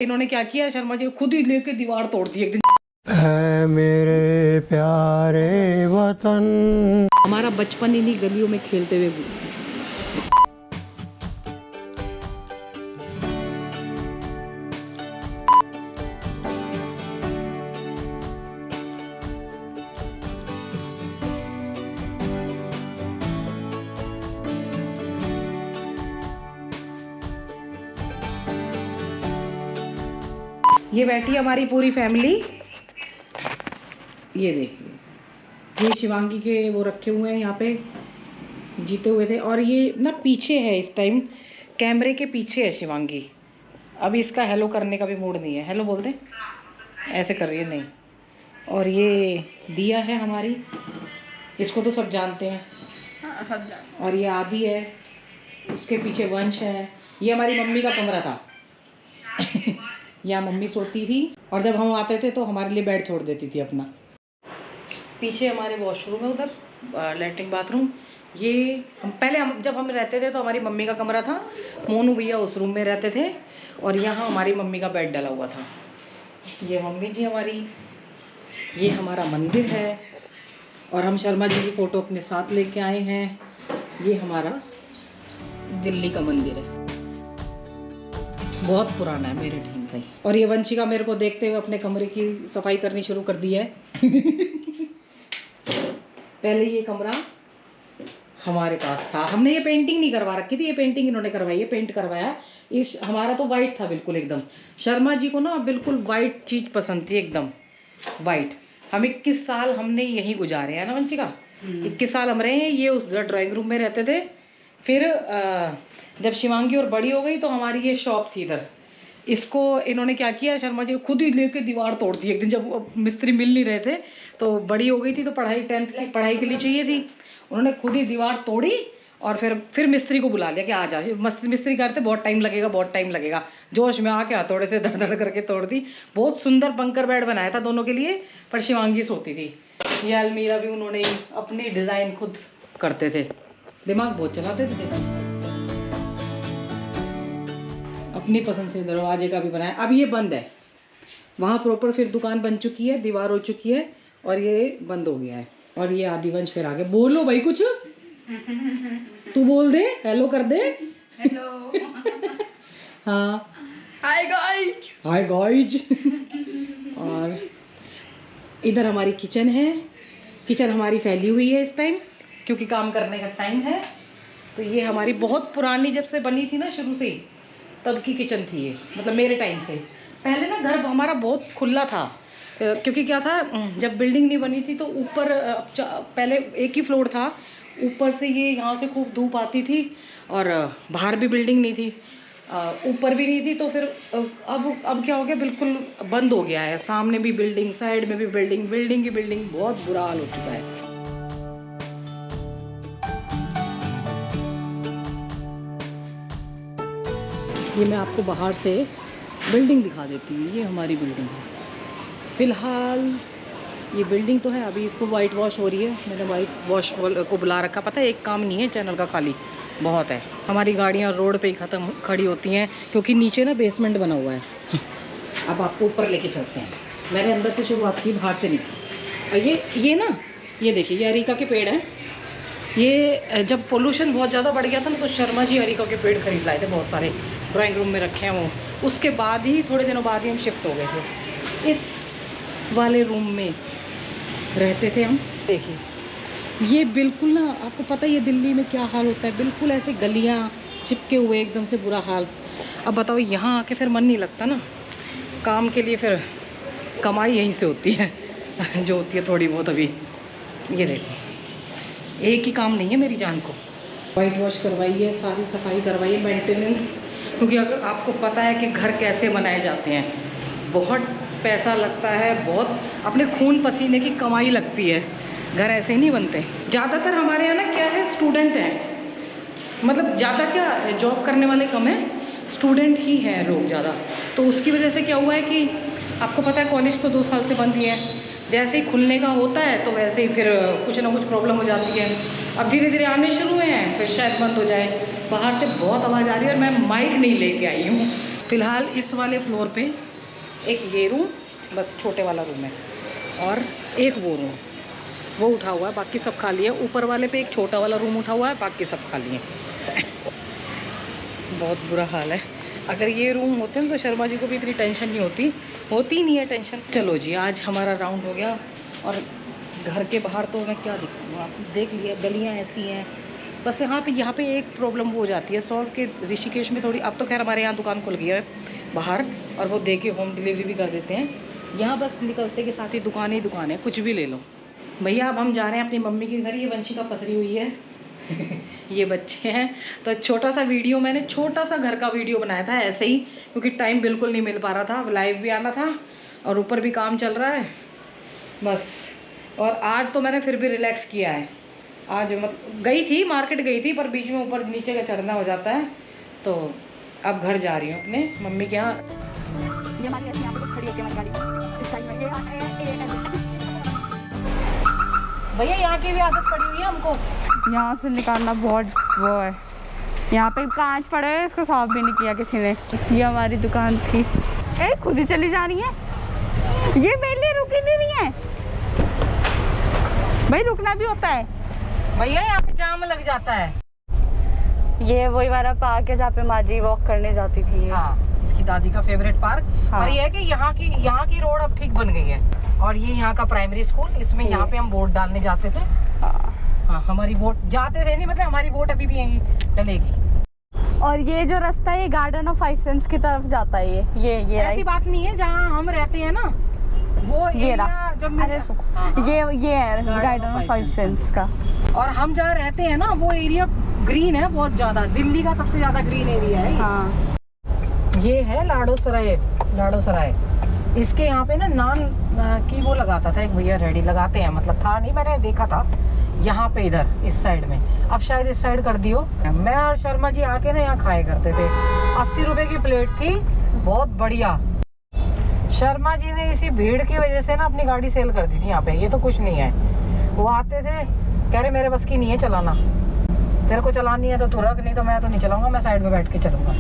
इन्होंने क्या किया, शर्मा जी खुद ही लेके दीवार तोड़ दी एक दिन। है मेरे प्यारे वतन। हमारा बचपन इन्हीं गलियों में खेलते हुए गुजरा। ये बैठी हमारी पूरी फैमिली। ये देखिए, ये शिवांगी के वो रखे हुए हैं यहाँ पे, जीते हुए थे। और ये ना पीछे है, इस टाइम कैमरे के पीछे है शिवांगी। अभी इसका हेलो करने का भी मूड नहीं है। हेलो बोल दे, ऐसे कर रही है नहीं। और ये दिया है हमारी, इसको तो सब जानते हैं। हाँ, सब जानते। और ये आदि है, उसके पीछे वंश है। ये हमारी मम्मी का कमरा था। यहाँ मम्मी सोती थी और जब हम आते थे तो हमारे लिए बेड छोड़ देती थी अपना। पीछे हमारे वॉशरूम है, उधर लैट्रिन बाथरूम। ये हम जब हम रहते थे तो हमारी मम्मी का कमरा था। मोनू भैया उस रूम में रहते थे और यहाँ हमारी मम्मी का बेड डला हुआ था। ये मम्मी जी हमारी, ये हमारा मंदिर है। और हम शर्मा जी की फ़ोटो अपने साथ लेके आए हैं। ये हमारा दिल्ली का मंदिर है, बहुत पुराना है मेरे ढींग भाई। और ये वंशिका मेरे को देखते हुए अपने कमरे की सफाई करनी शुरू कर दी है। पहले ये कमरा हमारे पास था, हमने ये पेंटिंग नहीं करवा रखी थी, ये पेंटिंग इन्होंने करवाई है, पेंट करवाया। इस हमारा तो वाइट था बिल्कुल एकदम। शर्मा जी को ना बिल्कुल वाइट चीज़ पसंद थी, एकदम वाइट। हम 21 साल हमने यहीं गुजारे हैं ना वंशिका, 21 साल हम रहे हैं। ये उस ड्राइंग रूम में रहते थे। फिर जब शिवांगी और बड़ी हो गई तो हमारी ये शॉप थी इधर। इसको इन्होंने क्या किया, शर्मा जी खुद ही लेके दीवार तोड़ दी एक दिन, जब मिस्त्री मिल नहीं रहे थे। तो बड़ी हो गई थी तो पढ़ाई 10th की पढ़ाई के लिए चाहिए थी। उन्होंने खुद ही दीवार तोड़ी और फिर मिस्त्री को बुला लिया कि आ जा। मिस्त्री करते बहुत टाइम लगेगा, बहुत टाइम लगेगा। जोश में आके हथौड़े से धड़ धड़ करके तोड़ दी। बहुत सुंदर बंकर बेड बनाया था दोनों के लिए, पर शिवांगी सोती थी। ये अलमीरा भी उन्होंने अपनी डिज़ाइन खुद करते थे, दिमाग बहुत चलाते थे। अपनी पसंद से दरवाजे का भी बनाया। अब ये बंद है, वहाँ प्रॉपर फिर दुकान बन चुकी है, दीवार हो चुकी है और ये बंद हो गया है। और ये आदिवंश फिर आगे। बोलो भाई कुछ, तू बोल दे, हेलो कर दे। हेलो। हाँ, हाय गाइस। Hi guys. और इधर हमारी किचन है। किचन हमारी फैली हुई है इस टाइम, क्योंकि काम करने का टाइम है। तो ये हमारी बहुत पुरानी, जब से बनी थी ना शुरू से ही, तब की किचन थी ये, मतलब मेरे टाइम से। पहले ना घर हमारा बहुत खुला था, क्योंकि क्या था, जब बिल्डिंग नहीं बनी थी तो ऊपर पहले एक ही फ्लोर था। ऊपर से ये यहाँ से खूब धूप आती थी और बाहर भी बिल्डिंग नहीं थी, ऊपर भी नहीं थी। तो फिर अब क्या हो गया, बिल्कुल बंद हो गया है। सामने भी बिल्डिंग, साइड में भी बिल्डिंग, बिल्डिंग की बिल्डिंग, बहुत बुरा हाल हो चुका है। ये मैं आपको बाहर से बिल्डिंग दिखा देती हूँ। ये हमारी बिल्डिंग है फ़िलहाल। ये बिल्डिंग तो है, अभी इसको वाइट वॉश हो रही है। मैंने वाइट वॉश को बुला रखा, पता है एक काम नहीं है चैनल का, खाली बहुत है। हमारी गाड़ियाँ रोड पे ही खड़ी होती हैं, क्योंकि नीचे ना बेसमेंट बना हुआ है। अब आपको ऊपर लेके चलते हैं। मैंने अंदर से शुरुआत की, बाहर से नहीं। और ये ना, ये देखिए, ये अरीका के पेड़ हैं। ये जब पोल्यूशन बहुत ज़्यादा बढ़ गया था ना, तो शर्मा जी अरीका के पेड़ खरीद लाए थे, बहुत सारे ड्राइंग रूम में रखे हैं वो। उसके बाद ही, थोड़े दिनों बाद ही हम शिफ्ट हो गए थे। इस वाले रूम में रहते थे हम। देखिए, ये बिल्कुल ना, आपको पता है ये दिल्ली में क्या हाल होता है, बिल्कुल ऐसे गलियां चिपके हुए, एकदम से बुरा हाल। अब बताओ, यहाँ आके फिर मन नहीं लगता ना काम के लिए, फिर कमाई यहीं से होती है। जो होती है थोड़ी बहुत। अभी ये देखो, एक ही काम नहीं है मेरी जान को। वाइट वॉश करवाइए, सारी सफाई करवाइए, मेंटेनेंस। क्योंकि अगर आपको पता है कि घर कैसे बनाए जाते हैं, बहुत पैसा लगता है, बहुत अपने खून पसीने की कमाई लगती है। घर ऐसे ही नहीं बनते। ज़्यादातर हमारे यहाँ ना क्या है, स्टूडेंट हैं, मतलब ज़्यादा क्या, जॉब करने वाले कम हैं, स्टूडेंट ही हैं लोग ज़्यादा। तो उसकी वजह से क्या हुआ है कि आपको पता है कॉलेज तो 2 साल से बंद ही है। जैसे ही खुलने का होता है तो वैसे ही फिर कुछ ना कुछ प्रॉब्लम हो जाती है। अब धीरे धीरे आने शुरू हुए हैं, फिर शायद बंद हो जाए। बाहर से बहुत आवाज़ आ रही है और मैं माइक नहीं लेके आई हूँ। फ़िलहाल इस वाले फ्लोर पे एक ये रूम, बस छोटे वाला रूम है, और एक वो रूम वो उठा हुआ है, बाकी सब खाली है। ऊपर वाले पे एक छोटा वाला रूम उठा हुआ है, बाकी सब खाली है। बहुत बुरा हाल है। अगर ये रूम होते ना तो शर्मा जी को भी इतनी टेंशन नहीं होती नहीं है टेंशन। चलो जी, आज हमारा राउंड हो गया। और घर के बाहर तो मैं क्या दिखाऊँ, आप देख लिया, गलियाँ ऐसी हैं। बस यहाँ पे एक प्रॉब्लम हो जाती है सॉल्व के ऋषिकेश में थोड़ी। अब तो खैर हमारे यहाँ दुकान खुल गई है बाहर, और वो दे के होम डिलीवरी भी कर देते हैं। यहाँ बस निकलते के साथ ही दुकान है, कुछ भी ले लो। भैया अब हम जा रहे हैं अपनी मम्मी के घर। ये वंशिका पसरी हुई है। ये बच्चे हैं। तो छोटा सा वीडियो, मैंने छोटा सा घर का वीडियो बनाया था ऐसे ही, क्योंकि टाइम बिल्कुल नहीं मिल पा रहा था। लाइव भी आना था और ऊपर भी काम चल रहा है बस। और आज तो मैंने फिर भी रिलैक्स किया है। आज गई थी, मार्केट गई थी, पर बीच में ऊपर नीचे का चढ़ना हो जाता है। तो अब घर जा रही हूँ अपने मम्मी के यहाँ। भैया यहाँ की भी आदत पड़ी हुई है हमको, यहाँ से निकालना बहुत वो है। यहाँ पे कांच पड़े हैं, इसको साफ भी नहीं किया किसी ने। ये हमारी दुकान थी। ए खुद ही चली जा रही है। ये मेरे लिए रुकी नहीं रही है भाई, रुकना भी होता है भैया। यहाँ पे जाम लग जाता है। ये वही वाला पार्क है जहाँ पे माँ जी वॉक करने जाती थी। हाँ, इसकी दादी का फेवरेट पार्क। हाँ। और ये है कि यहाँ की रोड अब ठीक बन गई है। और ये यहाँ का प्राइमरी स्कूल, इसमें यहाँ पे हम वोट डालने जाते थे। हाँ, हमारी वोट जाते थे नहीं, मतलब हमारी वोट अभी भी यहीं डलेगी। और ये जो रास्ता है ये गार्डन ऑफ 5 सेंस की तरफ जाता है। ये ऐसी बात नहीं है, जहाँ हम रहते हैं ना वो ये एरिया जब मैं ये है गार्डन ऑफ 5 सेंस का। और हम जहाँ रहते हैं ना वो एरिया ग्रीन है बहुत ज्यादा। दिल्ली का सबसे ज्यादा ग्रीन एरिया है। हाँ। ये है लाडो सराय। इसके यहाँ पे ना नान की वो लगाता था एक भैया, रेडी लगाते हैं, मतलब था नहीं, मैंने देखा था यहाँ पे इधर इस साइड में। अब शायद इस साइड कर दियो। मैं और शर्मा जी आके ना यहाँ खाए करते थे। 80 रुपए की प्लेट थी, बहुत बढ़िया। शर्मा जी ने इसी भीड़ की वजह से ना अपनी गाड़ी सेल कर दी थी यहाँ पे। ये तो कुछ नहीं है। वो आते थे, कह रहे मेरे बस की नहीं है चलाना, तेरे को चलानी है तो तू रख, नहीं तो मैं तो नहीं चलाऊंगा, मैं साइड में बैठ के चलूंगा।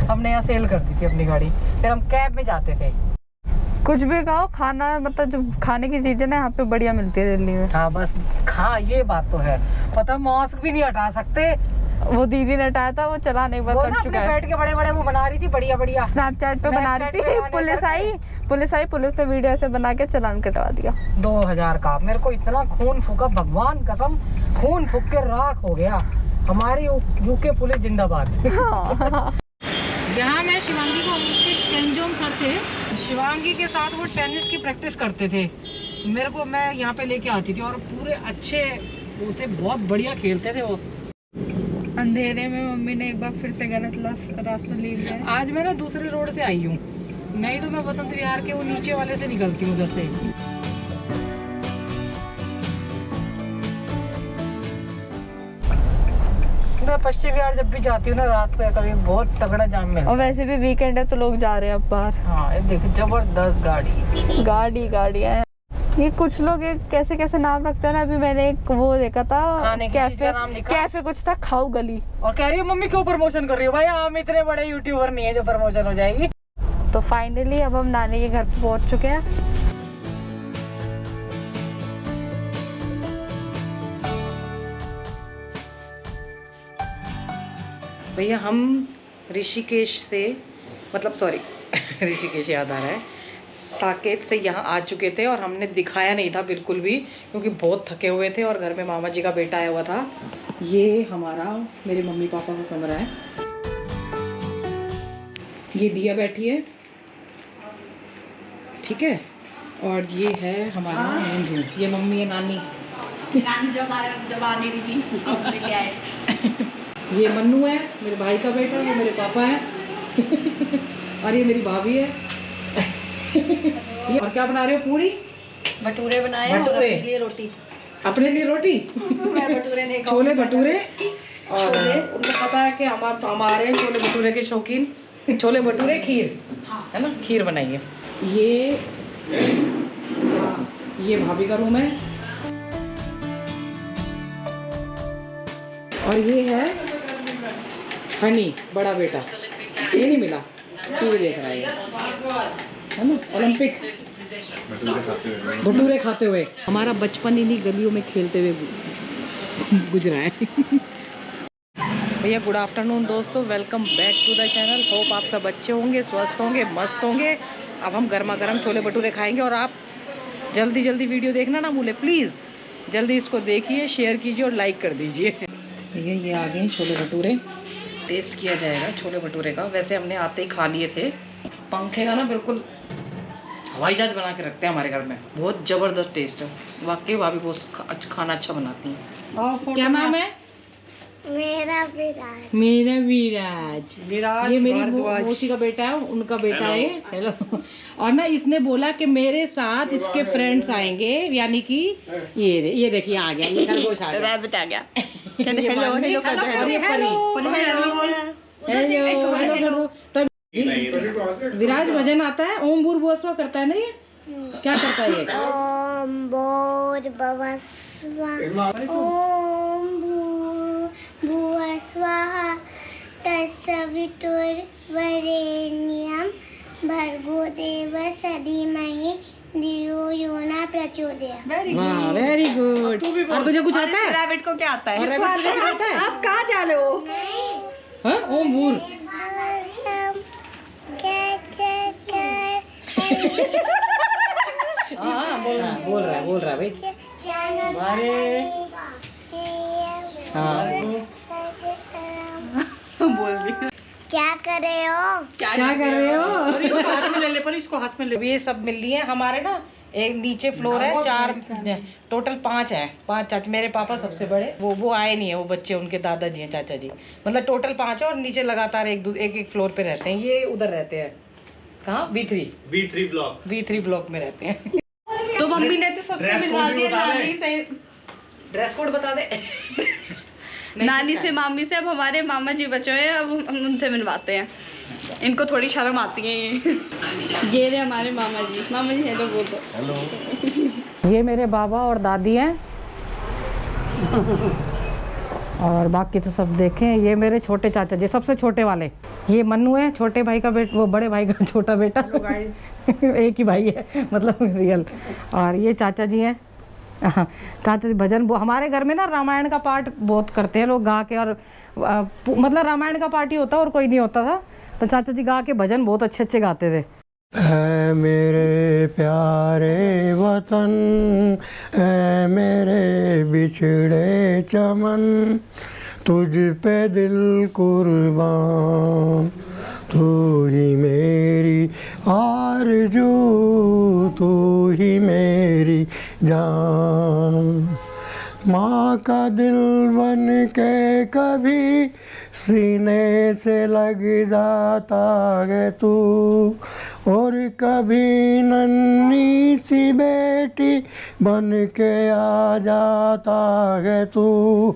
हमने यहाँ सेल कर दी थी अपनी गाड़ी, फिर हम कैब में जाते थे। कुछ भी कहो, खाना मतलब जो खाने की चीजें ना यहाँ पे बढ़िया मिलती है दिल्ली में। हाँ बस ये बात तो है। पता, मास्क भी नहीं हटा सकते। वो दीदी ने हटाया था, वो चला नहीं, बंद कर चुका है। बैठ के बड़े वो बना रही थी, बढ़िया स्नैपचैट पे बना रही थी। पुलिस ने वीडियो ऐसे बना के चालान कटवा दिया 2000 का। मेरे को इतना खून फूका, भगवान कसम, खून फूक के राख हो गया। हमारी यूके पुलिस जिंदाबाद। यहाँ मैं शिवांगी को, उसके टेंजोंग सर थे, शिवांगी के साथ वो टेनिस की प्रैक्टिस करते थे। मेरे को, मैं यहाँ पे लेके आती थी और पूरे अच्छे वो थे, बहुत बढ़िया खेलते थे वो। अंधेरे में मम्मी ने एक बार फिर से गलत रास्ता ले लिया। आज मैं ना दूसरे रोड से आई हूँ, नहीं तो मैं बसंत विहार के वो नीचे वाले से निकलती हूँ उधर से। मैं पश्चिम विहार जब भी जाती हूँ ना रात को, कभी बहुत तगड़ा जाम मिलता है। और वैसे भी वीकेंड है तो लोग जा रहे हैं अब बाहर। हाँ, ये देखो जबरदस्त गाड़ियाँ हैं। ये कुछ लोग कैसे नाम रखते हैं ना। अभी मैंने एक वो देखा था, कैफे कुछ था, खाऊ गली। और कह रही है मम्मी क्यों प्रमोशन कर रही हो? भाई हम इतने बड़े यूट्यूबर नहीं है जो प्रमोशन हो जाएगी। तो फाइनली अब हम नानी के घर पे पहुंच चुके हैं। भैया हम ऋषिकेश से, मतलब सॉरी ऋषिकेश याद आ रहा है, साकेत से यहाँ आ चुके थे। और हमने दिखाया नहीं था बिल्कुल भी, क्योंकि बहुत थके हुए थे और घर में मामा जी का बेटा आया हुआ था। ये हमारा, मेरे मम्मी पापा का कमरा है। ये दिया बैठी है, ठीक है। और ये है हमारा मेन रूम। ये मम्मी है, नानी जब आने रही थी अब लेके आए। ये मन्नू है, मेरे भाई का बेटा, वो मेरे पापा है। और ये मेरी भाभी है। ये और क्या बना रहे हो? पूरी भटूरे बनाए, भटूरे, अपने लिए रोटी। अपने लिए रोटी। मैं भटूरे नहीं खाऊंगी। छोले भटूरे। और उनको पता है कि हमारे छोले भटूरे के शौकीन। छोले भटूरे, खीर, है ना, खीर बनाइए। ये भाभी का रूम है। और ये है हनी, बड़ा बेटा। ये नहीं मिला। टीवी देख रहा है ना, ओलंपिक भटूरे खाते हुए। हमारा बचपन इन्हीं गलियों में खेलते हुए गुजरा है। भैया गुड आफ्टरनून दोस्तों, welcome back to the channel. Hope आप सब अच्छे होंगे, स्वस्थ होंगे, मस्त होंगे। अब हम गर्मा गर्म छोले भटूरे खाएंगे और आप जल्दी जल्दी वीडियो देखना ना भूले प्लीज़। जल्दी इसको देखिए, शेयर कीजिए और लाइक कर दीजिए। भैया ये आ गए छोले भटूरे, टेस्ट किया जाएगा छोले भटूरे का। वैसे हमने आते ही खा लिए थे। पंखे का ना बिल्कुल हवाई जहाज बना के रखते हैं हमारे घर में, बहुत ज़बरदस्त टेस्ट है। वाकई भाभी बहुत खाना अच्छा बनाती हैं। क्या नाम है? मेरा विराज। मेरा विराज। ये मेरी मौसी का बेटा है, उनका बेटा है। हेलो। और ना इसने बोला कि मेरे साथ इसके फ्रेंड्स आएंगे, यानी कि ये देखिए आ गया, ये खरगोश आ गया, रैबिट आ गया। कहते हेलो हेलो कर दो, हेलो। तब विराज भजन आता है, ओम भूर भुवः स्वः करता है ना, ये क्या करता है ये? ओम भूर भुवः स्वः, ओम भूर्भुवः स्वः, तत्सवितुर्वरेण्यं भर्गो देवस्य धीमहि धियो यो न प्रचोदयात्। वाह वेरी गुड। और तुझे कुछ आता है? रैबिट को क्या आता है? और रैबिट को क्या आता है? आप कहाँ जा रहे हो? हाँ ओम भूर। हाँ बोल रहा है भाई। हाँ बोल दी। क्या कर रहे हो? क्या कर रहे हो? इसको हाथ में ले ले, पर इसको हाथ में ले। ये सब मिल लिए हमारे ना, एक नीचे फ्लोर है, 4 टोटल 5 है। 5 चाचा, मेरे पापा सबसे बड़े, वो आए नहीं है, वो बच्चे उनके दादाजी हैं, चाचा जी। मतलब टोटल 5 है और नीचे लगातार एक फ्लोर पे रहते हैं। ये उधर रहते हैं, कहाँ? B3 ब्लॉक में रहते हैं। तो मम्मी ने तो सबसे मिलवा दिया, नानी से ड्रेस कोड बता दे। नानी से मामी से। अब हमारे मामा जी बचे हुए हैं, अब हम उनसे मिलवाते हैं। इनको थोड़ी शर्म आती है। ये रहे हमारे मामा जी है जो बोल दो हेलो। ये मेरे बाबा और दादी हैं और बाकी तो सब देखें। ये मेरे छोटे चाचा जी, सबसे छोटे वाले। ये मन्नू है, छोटे भाई का बेटा, वो बड़े भाई का छोटा बेटा। एक ही भाई है मतलब रियल। और ये चाचा जी हैं, चाचा जी भजन। वो हमारे घर में ना रामायण का पाठ बहुत करते हैं लोग गा के, और मतलब रामायण का पाठ ही होता और कोई नहीं होता था, तो चाचा जी गा के भजन बहुत अच्छे अच्छे गाते थे। ऐ मेरे प्यारे वतन, ऐ मेरे बिछड़े चमन, तुझ पे दिल कुर्बान, तू ही मेरी आरज़ू, तू ही मेरी जान। माँ का दिल बन के कभी सीने से लग जाता है तू, और कभी नन्ही सी बेटी बन के आ जाता है तू।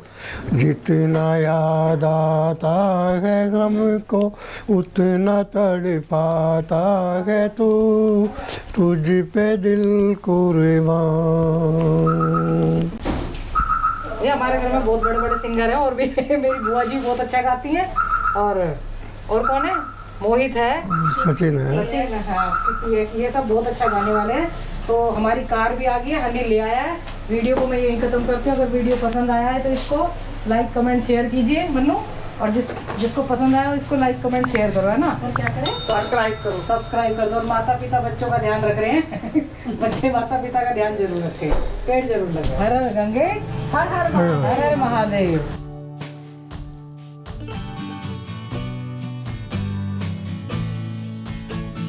जितना याद आता है हमको, उतना तड़पाता है तू, तुझ पे दिल कुर्बान। ये हमारे घर में बहुत बड़े बड़े सिंगर हैं, और भी मेरी बुआ जी बहुत अच्छा गाती हैं। और कौन है? मोहित है, सचिन है, सचिन है। हाँ, ये सब बहुत अच्छा गाने वाले हैं। तो हमारी कार भी आ गई है, हनी ले आया है। वीडियो को मैं यही खत्म करती हूँ। अगर वीडियो पसंद आया है तो इसको लाइक कमेंट शेयर कीजिए मन्नू, और जिसको पसंद आया उसको लाइक कमेंट शेयर करो, है ना। और क्या करें? सब्सक्राइब कर दो। और माता पिता बच्चों का ध्यान रख रहे हैं। बच्चे माता पिता का ध्यान जरूर रखें, पेड़ जरूर लगे। हर हर गंगे, हर हर महादेव।